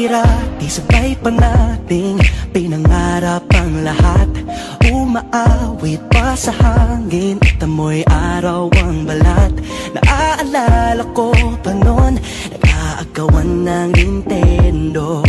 Dati-rati sabay pa nating pinangarap ang lahat. Umaawit pa sa hangin at amoy araw ang balat. Naaalala ko pa noon, nag-aagawan ng Nintendo.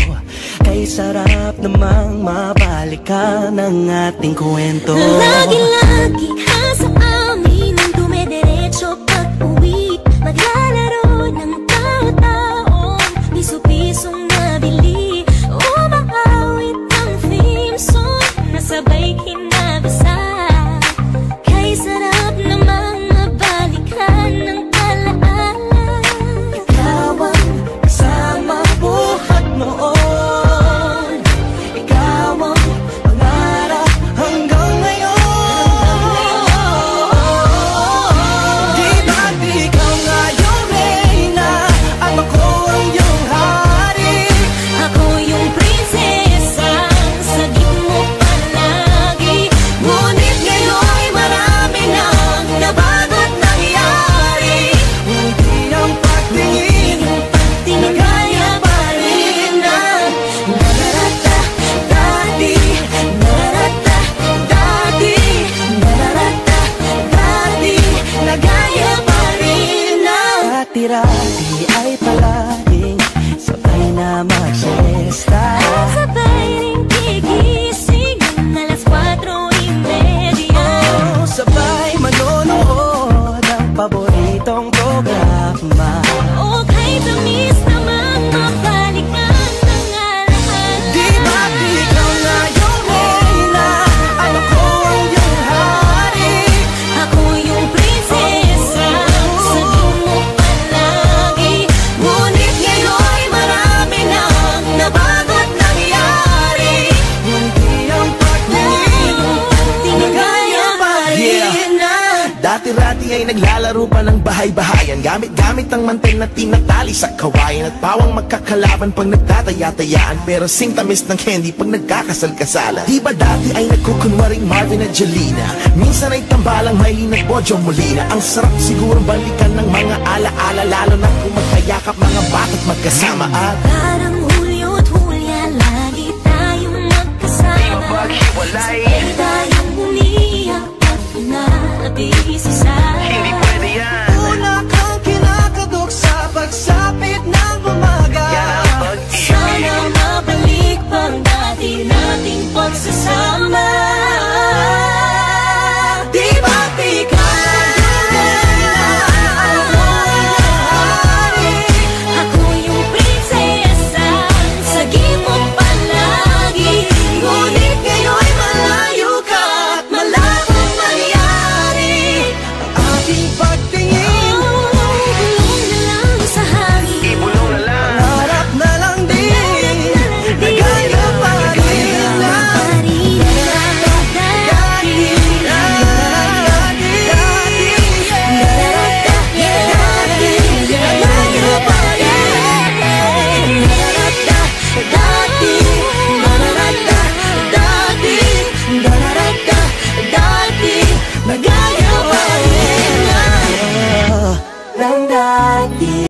Kay sarap namang mabalikan ang ating kwento. Lagi-lagi ka sa amin ang dumediretso pag-uwi. Maglalaro ng tao-taong piso-pisong nabili. Umaawit ang theme song na sabay kinabasa. Kay sarap namang mabalikan ng alaala. Ikaw ang kasama buhat noon. Ikaw ang pangarap hanggang ngayon. Di ba't ikaw nga yung reyna at ako ang iyong hari? Ako yung prinsesa, sagip mo palagi. Ngunit ngayon'y marami nang nabago't nangyari. Hindi ang pagtingin nagaya pa rin ang nararata dati. Nararata dati. Nararata dati. Nagaya pa rin ang dati-rati ay palaging sabay na mag-siesta. Sabay ring gigising ng alas 4:30. Sabay manonood ng paboritong programa. O kay tamis namang mabalikan ng alaala. Di ba't ikaw na yung reyna at ako ang iyong hari? Ako yung prinsesa, sagip mo palagi. Ngunit ngayon'y marami nang nabago't nangyari. Hindi ang pagtingin nagaya pa rin ang Dati-rati ay naglalaro pa ng bahay-bahayan. Gamit-gamit ang mantel na tinatali sa kawayan. At pawang magkakalaban pag nagtataya-tayaan. Pero sing-tamis ng candy pag nagkakasal-kasalan. Di ba dati ay nagkukunwaring Marvin at Jelena? Minsan ay tambalang Maylin at Bojo Molina. Ang sarap siguro balikan ng mga ala-ala. Lalo na kung magkayakap mga bata't magkasama. At Parang Hulyo't Hulya, lagi tayong magkasama.